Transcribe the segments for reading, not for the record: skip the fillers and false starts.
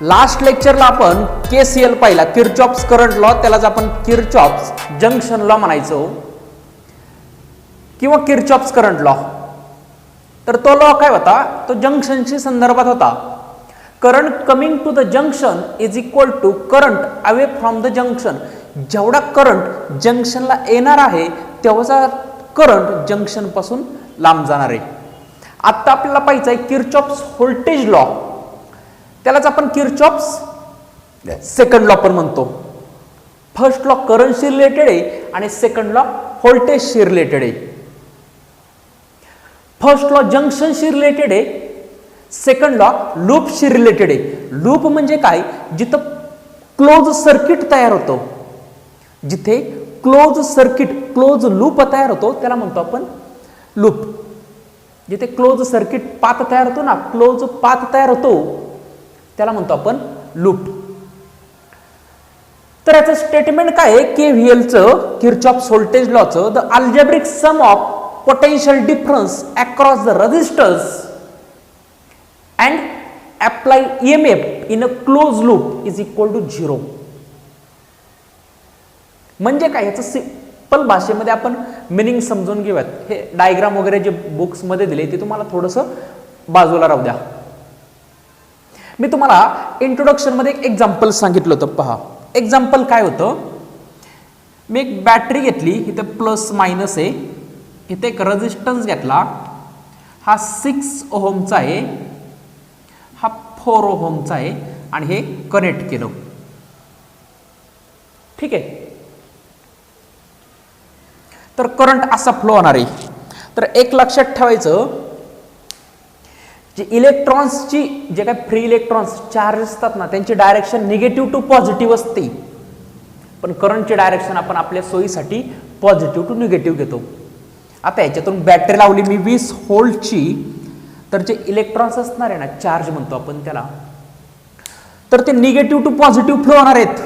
Last लेक्चरला आपण KCL पाहिला, Kirchhoff's current law, त्यालाच आपण किरचॉफ्स जंक्शन लॉ म्हणायचो किंवा किरचॉफ्स करंट लॉ. तर तो लॉ काय होता, तो जंक्शनशी संदर्भात होता. Current coming to the junction is equal to current away from the junction. जेवढा करंट जंक्शनला येणार आहे तेवढा करंट जंक्शन पासून लांब जाणार आहे. आता आपल्याला पाहिजे आहे किरचॉफ्स व्होल्टेज लॉ, त्यालाच आपण किरचॉफ्स सेकंड लॉ पण म्हणतो. फर्स्ट लॉ करंटशी रिलेटेड आहे आणि सेकंड लॉ व्होल्टेजशी रिलेटेड आहे. फर्स्ट लॉ जंक्शनशी रिलेटेड आहे, सेकंड लॉ लूपशी रिलेटेड आहे. लूप म्हणजे काय, जिथं क्लोज सर्किट तयार होतो, जिथे क्लोज सर्किट क्लोज लूप तयार होतो त्याला म्हणतो आपण लूप. जिथे क्लोज सर्किट पाथ तयार होतो ना, क्लोज पाथ तयार होतो त्याला म्हणतो आपण लूप. तर याचं स्टेटमेंट काय आहे, केव्हीएलचं किरचॉफ्स व्होल्टेज लॉचं, the algebraic sum of potential difference across the resistors and apply EMF in a closed loop is equal to 0. म्हणजे काय, याचं सिंपल भाषेमध्ये आपण मिनिंग समजून घेऊयात. हे डायग्राम वगैरे जे बुक्स मध्ये दिले ते तुम्हाला थोडंसं बाजूला राहू द्या. मी तुम्हाला इंट्रोडक्शन मध्ये एक एक्झाम्पल सांगितलं होतं. पहा एक्झाम्पल काय होतं, मी एक बॅटरी घेतली, इथे प्लस मायनस आहे, इथे एक रेझिस्टन्स घेतला, हा 6 ओहमचा आहे, हा 4 ओहमचा आहे आणि हे कनेक्ट केलं. ठीक आहे. तर करंट असा फ्लो होणार आहे. तर एक लक्षात ठेवायचं, जे इलेक्ट्रॉन्सची, जे काही फ्री इलेक्ट्रॉन्स चार्ज असतात ना, त्यांची डायरेक्शन निगेटिव्ह टू पॉझिटिव्ह असते, पण करंटची डायरेक्शन आपण आपल्या सोयीसाठी पॉझिटिव्ह टू निगेटिव्ह घेतो. आता याच्यातून बॅटरी लावली मी 20 व्होल्टची, तर जे इलेक्ट्रॉन्स असणार आहे ना, चार्ज म्हणतो आपण त्याला, तर ते निगेटिव्ह टू पॉझिटिव्ह फ्लो होणार आहेत,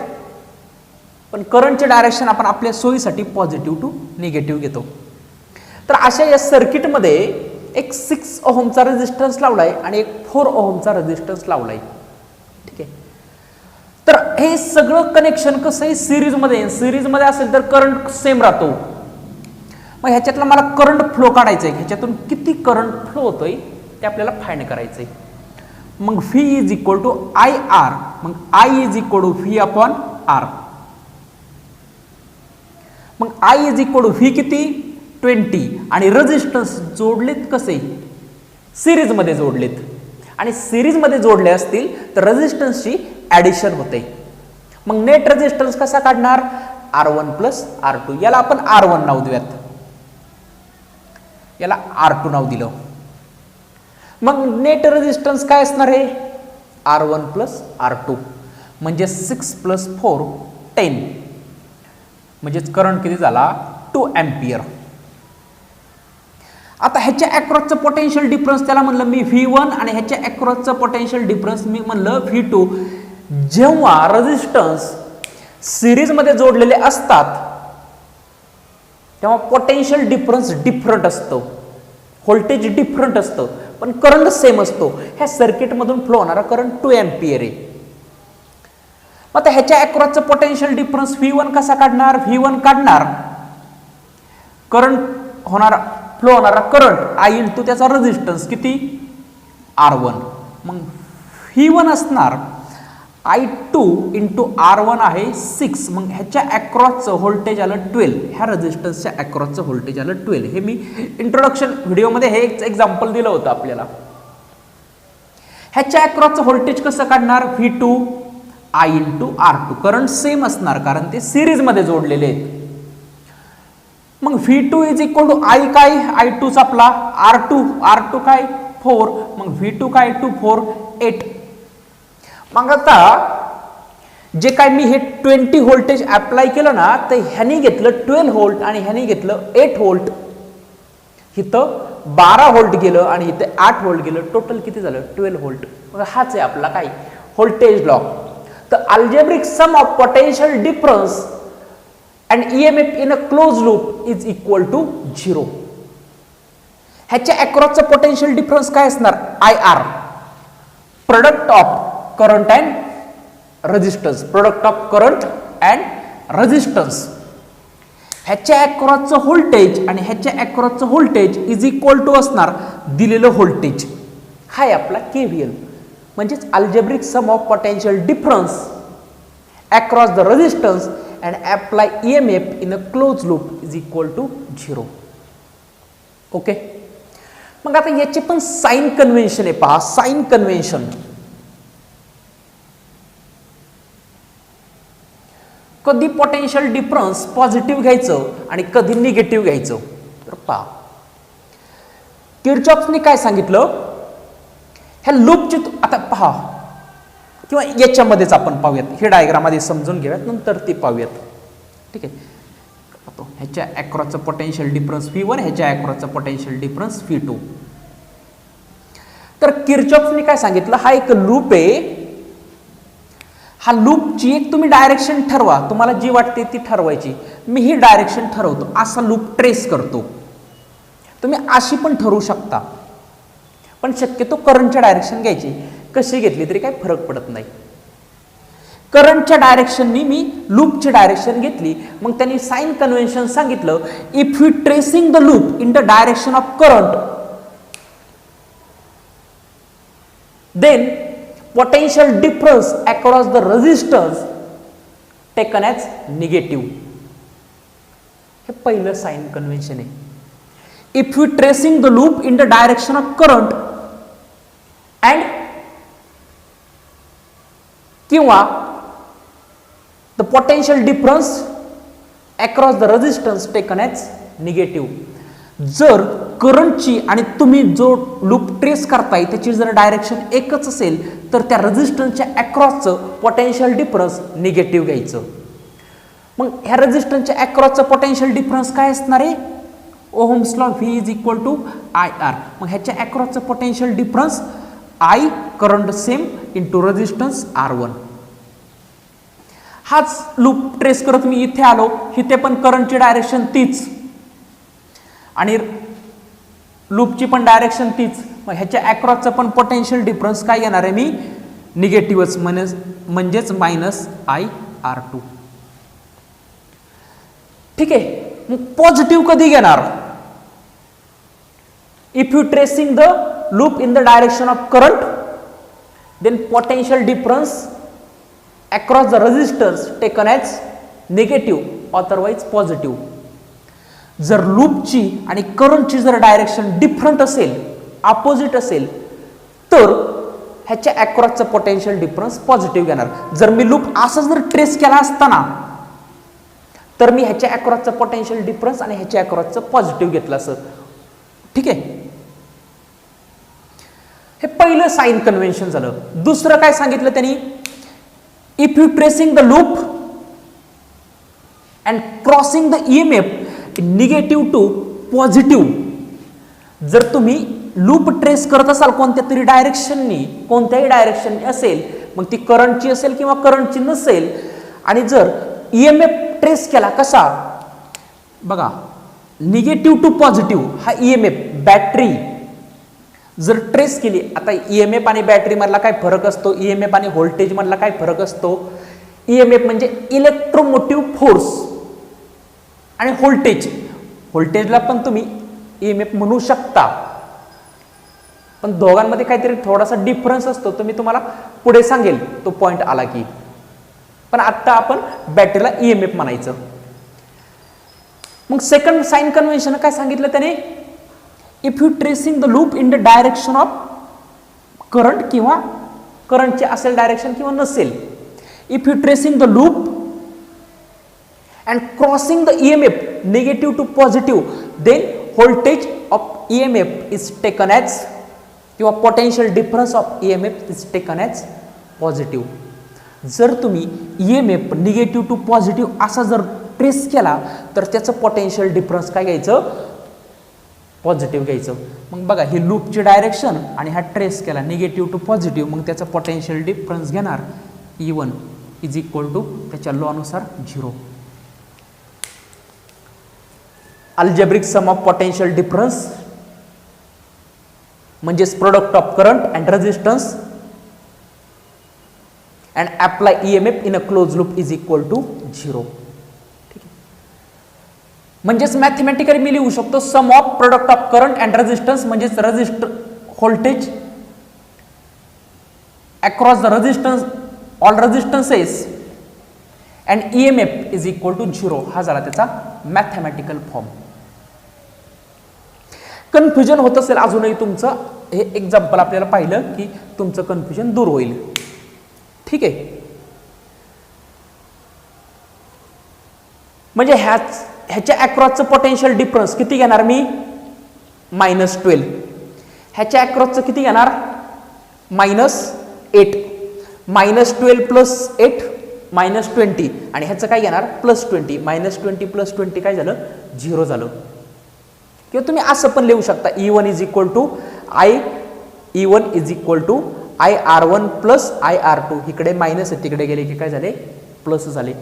पण करंटचे डायरेक्शन आपण आपल्या सोयीसाठी पॉझिटिव्ह टू निगेटिव्ह घेतो. तर अशा या सर्किटमध्ये एक 6 ओहमचा रेझिस्टन्स लावलाय आणि एक 4 ओहमचा रेझिस्टन्स लावलाय. ठीक आहे. तर हे सगळं कनेक्शन कसं आहे, सिरीजमध्ये. सिरीजमध्ये असेल तर करंट सेम राहतो. मग ह्याच्यातला मला करंट फ्लो काढायचा आहे, ह्याच्यातून किती करंट फ्लो होतोय ते आपल्याला फाइंड करायचंय. मग V is equal to IR, मग I is equal to V upon R. मग I is equal to V किती 20 आणि रेझिस्टन्स जोडलेत कसे, सिरीज मध्ये जोडलेत, आणि सिरीज मध्ये जोडले असतील तर रेझिस्टन्सची ऍडिशन होते. मग नेट रेझिस्टन्स कसा काढणार, R1 प्लस R2. याला आपण R1 नाव देऊयात, याला R2 नाव दिलं. मग नेट रेझिस्टन्स काय असणार आहे, R1 प्लस R2, म्हणजे 6 प्लस 4 10, म्हणजेच करंट किती झाला 2 एम्पियर. आता ह्याच्या अक्रॉसचं पोटेन्शियल डिफरन्स त्याला म्हणलं मी V1 आणि ह्याच्या अक्रॉसचं पोटेन्शियल डिफरन्स मी म्हणलं V2. जेव्हा रेझिस्टन्स सिरीज मध्ये जोडलेले असतात तेव्हा पोटेन्शियल डिफरन्स डिफरंट असतो, व्होल्टेज डिफरंट असतं, पण करंट सेम असतो. ह्या सर्किट मधून फ्लो होणारा करंट 2 एम्पियर आहे. मग आता ह्याच्या अक्रॉसचं पोटेन्शियल डिफरन्स V1 कसा काढणार, V1 काढणार करंट होणारा, फ्लो होणारा करंट I इंटू त्याचा रेझिस्टन्स किती R1. मग V1 असणार I2 इंटू R1 आहे 6, मग ह्याच्या अक्रॉसचं व्होल्टेज आलं 12, ह्या रेझिस्टन्सच्या अक्रॉसचं व्होल्टेज आलं 12. हे मी इंट्रोडक्शन व्हिडिओमध्ये हे एक एक्झाम्पल दिलं होतं आपल्याला. ह्याच्या अक्रॉसचं व्होल्टेज कसं काढणार, V2 I into R2. Current same असणार कारण ते सिरीज मध्ये जोडलेले आहेत. मग V2 is equal to I काय, I2 आपला R2 काय 4, मग V2 काय 2 4 8. मग आता जे काय मी हे 20 व्होल्टेज अप्लाय केलं ना, तर ह्यानी घेतलं 12 व्होल्ट आणि ह्यानी घेतलं 8 व्होल्ट. इथं 12 व्होल्ट गेलं आणि इथे 8 व्होल्ट गेलं, टोटल किती झालं 12 व्होल्ट. मग हाच आहे आपला काय व्होल्टेज लॉ. तर algebraic sum of potential difference and EMF in a close loop is equal to 0. ह्याच्या अक्रॉसचं पोटेन्शियल डिफरन्स काय असणार, IR, product of current and resistance, product of current and resistance. ह्याच्या अक्रॉसचं व्होल्टेज आणि ह्याच्या अक्रॉसचं व्होल्टेज इज इक्वल टू असणार दिलेलं व्होल्टेज. हा आहे आपला KVL, म्हणजेच algebraic sum of potential difference across the resistance and apply EMF in a close loop is equal to 0. Okay. मग आता याचे पण साइन कन्व्हेन्शन आहे पहा. साइन कन्व्हेन्शन कधी पोटेन्शियल डिफरन्स पॉझिटिव्ह घ्यायचं आणि कधी निगेटिव्ह घ्यायचं. तर पहा किर्चॉफने काय सांगितलं, ह्या लूपची आता पहा किंवा याच्यामध्येच आपण पाहूयात, हे डायग्राम आधी समजून घेऊयात नंतर ती पाहूयात. ठीक आहे. ह्याच्या अक्रॉसचं पोटेन्शियल डिफरन्स V1, ह्याच्या अक्रॉसचं पोटेन्शियल डिफरन्स V2. तर किर्चॉफने काय सांगितलं, हा एक लूप आहे, हा लूपची एक तुम्ही डायरेक्शन ठरवा, तुम्हाला जी वाटते ती ठरवायची. मी ही डायरेक्शन ठरवतो, असा लूप ट्रेस करतो. तुम्ही अशी पण ठरवू शकता, पण शक्यतो करंटच्या डायरेक्शन घ्यायची. कशी घेतली तरी काही फरक पडत नाही. करंटच्या डायरेक्शननी मी लूपची डायरेक्शन घेतली. मग त्यांनी साइन कन्व्हेन्शन सांगितलं, if you tracing the loop in the direction of current then potential difference across the resistance taken as negative. हे पहिलं साइन कन्व्हेन्शन आहे. If you tracing the loop in the direction of current and किंवा the potential difference across the resistance taken as negative. जर करंटची आणि तुम्ही जो loop trace करताय त्याची जर डायरेक्शन एकच असेल तर त्या रेझिस्टन्सच्या अक्रॉसचं पोटेन्शियल डिफरन्स निगेटिव्ह घ्यायचं. मग ह्या रेझिस्टन्सच्या अक्रॉसचं पोटेन्शियल डिफरन्स काय असणार आहे, ohms law V is equal to IR. मग ह्याच्या अक्रॉसचं potential difference I current same into resistance R1. हाच लूप ट्रेस करत मी इथे आलो, इथे पण करंटची डायरेक्शन तीच आणि लूपची पण डायरेक्शन तीच. मग ह्याच्या अक्रॉसचं पण पोटेन्शियल डिफरन्स काय घेणार आहे मी, निगेटिव्हच, म्हणजेच -IR2. ठीक आहे. मग पॉझिटिव्ह कधी घेणार, if you tracing the loop in the direction of current then potential difference across the resistance taken as negative otherwise positive. जर लूपची आणि करंटची जर डायरेक्शन डिफरंट असेल, अपोजिट असेल, तर ह्याच्या अक्रॉसचं पोटेन्शियल डिफरन्स पॉझिटिव्ह घेणार. जर मी लूप असा जर ट्रेस केला असताना तर मी ह्याच्या अक्रॉसचं पोटेन्शियल डिफरन्स आणि ह्याच्या अक्रॉसचं पॉझिटिव्ह घेतलं असं. ठीक आहे. हे पहिलं साइन कन्व्हेन्शन झालं. दुसरं काय सांगितलं त्यांनी, if you tracing the loop and crossing the EMF negative to positive. जर तुम्ही लूप ट्रेस करत असाल कोणत्या तरी डायरेक्शननी, कोणत्याही डायरेक्शननी असेल, मग ती करंटची असेल किंवा करंटची नसेल, आणि जर EMF ट्रेस केला कसा बघा, निगेटिव्ह टू पॉझिटिव्ह हा EMF बॅटरी जर ट्रेस केली. आता EMF आणि बॅटरी मधला काय फरक असतो, EMF आणि व्होल्टेज मधला काय फरक असतो. EMF म्हणजे इलेक्ट्रोमोटिव्ह फोर्स आणि व्होल्टेजला पण तुम्ही EMF म्हणू शकता, पण दोघांमध्ये काहीतरी थोडासा डिफरन्स असतो. तो मी तुम्हाला पुढे सांगेल तो पॉइंट आला की. पण आता आपण बॅटरीला EMF म्हणायचं. मग सेकंड साइन कन्व्हेन्शन काय सांगितलं त्याने, if you tracing the loop in the direction of current किंवा करंटची असेल डायरेक्शन किंवा नसेल, if you tracing the loop and crossing the EMF negative to positive then voltage of EMF is taken as किंवा potential difference of EMF is taken as positive. जर तुम्ही EMF negative to positive असा जर trace केला तर त्याचं potential difference काय घ्यायचं, पॉझिटिव्ह घ्यायचं. मग बघा ही लूपची डायरेक्शन आणि हा ट्रेस केला निगेटिव्ह टू पॉझिटिव्ह, मग त्याचा पोटेन्शियल डिफरन्स घेणार E1 इज इक्वल टू त्याच्या लॉनुसार 0. Algebraic sum of potential difference म्हणजेच product of current and resistance and apply EMF in a close loop is equal to 0. ठीक आहे, म्हणजेच मॅथमॅटिकली मी लिहू शकतो sum of product of current and resistance, म्हणजेच resistor voltage across the resistance all resistances and EMF is equal to 0. हा झाला त्याचा मॅथमॅटिकल फॉर्म. कन्फ्युजन होत असेल अजूनही तुमचं, हे एक्झाम्पल आपल्याला पाहिलं की तुमचं कन्फ्युजन दूर होईल. ठीक आहे, म्हणजे ह्याच्या अक्रॉसचं पोटेन्शियल डिफरन्स किती घेणार मी, -12. ह्याच्या अक्रॉसचं किती घेणार, -8. -12 + 8 -20. आणि ह्याचं काय घेणार, +20. -20 + 20 काय झालं, 0 झालं. किंवा तुम्ही असं पण लिहू शकता E1 is equal to IR1 + IR2. इकडे मायनस आहे, तिकडे गेले की काय झाले, प्लस झाले.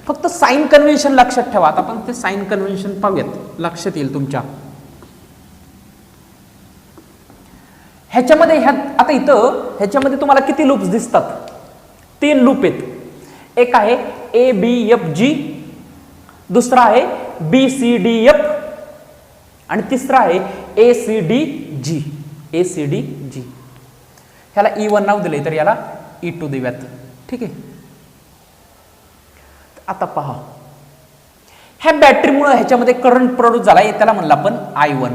फक्त साइन कन्व्हेन्शन लक्षात ठेवा. आता आपण ते साइन कन्व्हेन्शन पाहूयात, लक्षात येईल तुमच्या. ह्याच्यामध्ये आता इथं ह्याच्यामध्ये तुम्हाला किती लूप्स दिसतात, 3 लूप आहेत. एक आहे ABFG, दुसरा आहे BCDF आणि तिसरा आहे ACDG. ह्याला E1 नाव दिले तर याला E2 देऊयात. ठीक आहे, आता पहा, ह्या बॅटरीमुळे ह्याच्यामध्ये करंट प्रोड्यूस झाला आहे, त्याला म्हणलं आपण I1.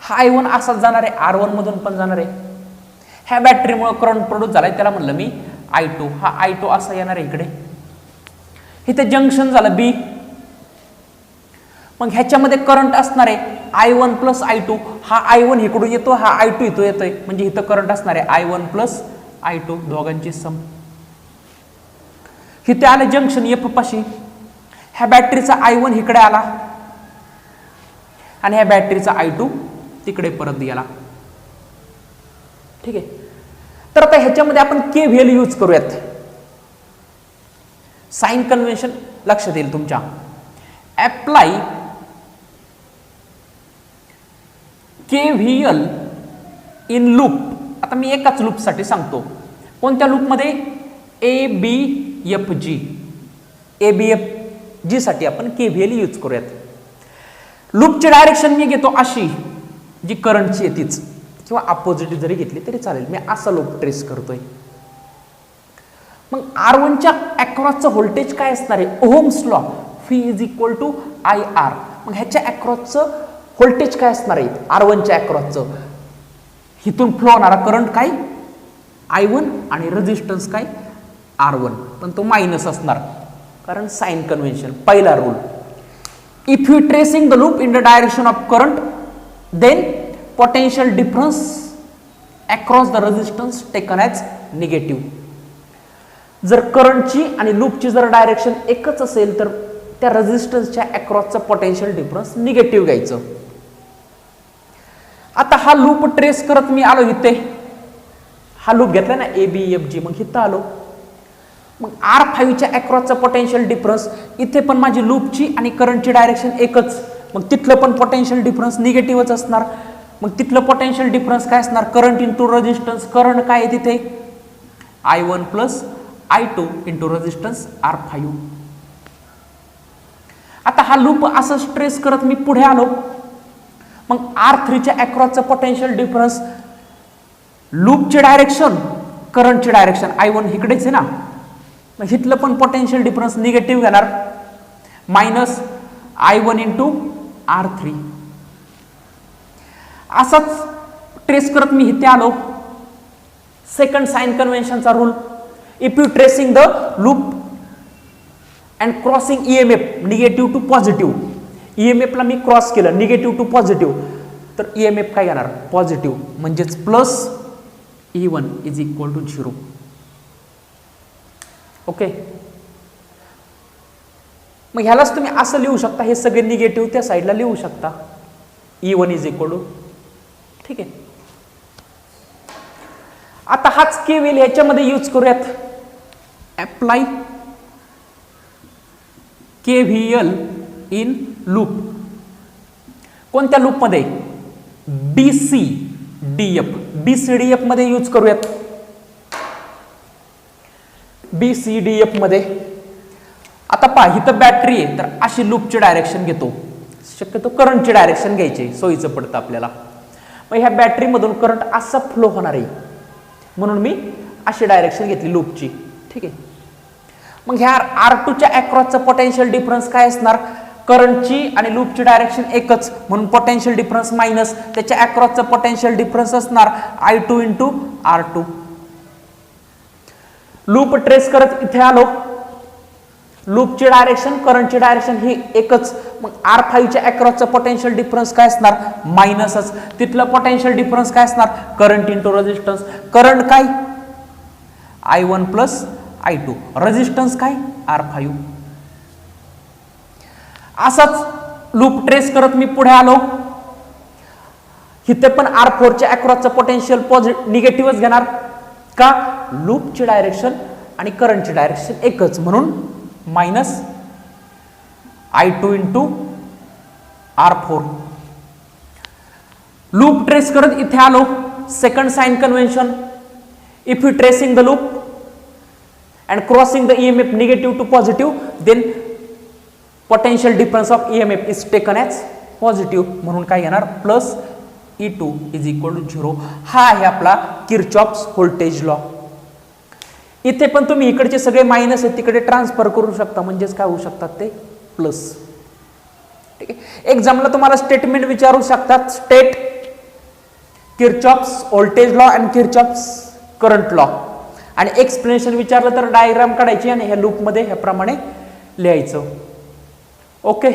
हा I1 असाच जाणार आहे, R1 मधून पण जाणार आहे. ह्या बॅटरीमुळे करंट प्रोड्यूस झालाय, त्याला म्हणलं मी I2. हा I2 असा येणार आहे इकडे. इथे जंक्शन झालं B. मग ह्याच्यामध्ये करंट असणार आहे I1 + I2. हा I1 इकडून येतो, हा I2 इथं येतोय, म्हणजे इथं करंट असणार आहे I1 + I2, दोघांची सम. इथे आले जंक्शन F पाशी. ह्या बॅटरीचा I1 इकडे आला आणि ह्या बॅटरीचा I2 तिकडे परत गेला. ठीक आहे, तर आता ह्याच्यामध्ये आपण KVL यूज करूयात. साइन कन्व्हेन्शन लक्षात येईल तुमच्या. Apply KVL in loop. आता मी एकाच लूप साठी सांगतो. कोणत्या लूपमध्ये, ABFG साठी आपण KVL यूज करूयात. लूपची डायरेक्शन मी घेतो अशी, जी करंटची आहे तीच, किंवा अपोजिट जरी घेतली तरी चालेल. मी असा लूप ट्रेस करतोय. मग R1च्या अक्रॉसचं व्होल्टेज काय असणार आहे, ohms law, V is equal to IR. मग ह्याच्या अक्रॉसचं व्होल्टेज काय असणार आहे, R1च्या अक्रॉसचं, इथून फ्लो होणारा करंट काय, I1, आणि रेजिस्टन्स काय, R1, पण तो मायनस असणार, कारण साइन कन्व्हेन्शन. पहिला rule, if you tracing the loop in the direction of current, then potential difference across the resistance taken as negative. जर करंटची आणि लूपची जर डायरेक्शन एकच असेल तर त्या रेजिस्टन्सच्या अक्रॉसचं पोटेन्शियल डिफरन्स निगेटिव्ह घ्यायचं. आता हा लूप ट्रेस करत मी आलो इथे, हा लूप घेतला ना ABFG, मग इथं आलो. मग R5च्या अक्रॉसचा पोटेन्शियल डिफरन्स, इथे पण माझी लूपची आणि करंटची डायरेक्शन एकच, मग तिथलं पण पोटेन्शियल डिफरन्स निगेटिव्हच असणार. मग तिथलं पोटेन्शियल डिफरन्स काय असणार, करंट इंटू रेजिस्टन्स. करंट काय आहे तिथे, I1 + I2 into resistance R5. आता हा लूप असं स्ट्रेस करत मी पुढे आलो. मग R3च्या अक्रॉसचं पोटेन्शियल डिफरन्स, लूपचे डायरेक्शन, करंटचे डायरेक्शन, I1 इकडेच आहे ना, मग इथलं पण पोटेन्शियल डिफरन्स निगेटिव्ह घेणार, -I1 इंटू R3. असाच ट्रेस करत मी इथे आलो. सेकंड साइन कन्व्हेन्शनचा rule, if you tracing the loop and crossing EMF negative to positive, EMF ला मी क्रॉस केलं निगेटिव्ह टू पॉझिटिव्ह, तर EMF काय येणार, पॉझिटिव्ह, म्हणजेच +E1 is equal to 0. Okay, मग ह्यालाच तुम्ही असं लिहू शकता, हे सगळे निगेटिव्ह त्या साईडला लिहू शकता, E1 इज इक्वल टू. ठीक आहे, आता हाच KVL ह्याच्यामध्ये यूज करूयात. Apply KVL in loop. कोणत्या लूप मध्ये, BCDF मध्ये यूज करूयात. BCDF मध्ये. आता पहा इथं बॅटरी आहे, तर अशी लूपची डायरेक्शन घेतो, शक्यतो करंटची डायरेक्शन घ्यायची, सोयीचं पडतं आपल्याला. मग ह्या बॅटरीमधून करंट असा फ्लो होणार आहे, म्हणून मी अशी डायरेक्शन घेतली लूपची. ठीक आहे. मग ह्या R2च्या अक्रॉसचा पोटेन्शियल डिफरन्स काय असणार? करंटची आणि लूपची डायरेक्शन एकच, म्हणून पोटेन्शियल डिफरन्स मायनस त्याच्या अक्रॉसचा पोटेन्शियल डिफरन्स असणार I2 into R2. Loop trace करत इथे आलो, लूपची डायरेक्शन करंटची डायरेक्शन ही एकच, मग R5च्या अक्रॉसचा पोटेन्शियल डिफरन्स काय असणार? मायनसच. तिथलं पोटेन्शियल डिफरन्स काय असणार? Current into resistance. करंट काय? I1 plus I2. रेजिस्टन्स काय? R5. असाच लूप ट्रेस करत मी पुढे आलो, इथे पण R4च्या अक्रॉसचा पोटेन्शियल निगेटिव्हच घेणार का? लूपची डायरेक्शन आणि करंटची डायरेक्शन एकच, म्हणून minus I2 into R4. Loop trace करत इथे आलो, second sign convention, if you tracing the loop and crossing the EMF negative to positive, then potential difference of EMF is taken as positive, म्हणून काय येणार? Plus E2 is equal to 0. हा आहे आपला Kirchhoff's voltage law. इथे पण तुम्ही इकडचे सगळे मायनस आहेत तिकडे ट्रान्सफर करू शकता, म्हणजेच काय होऊ शकतात ते प्लस. ठीक आहे. एक्झामला तुम्हाला स्टेटमेंट विचारू शकतात, state Kirchhoff's voltage law and Kirchhoff's current law, आणि एक्सप्लेनेशन विचारलं तर डायग्राम काढायची आणि ह्या लूपमध्ये ह्याप्रमाणे लिहायचं. ओके.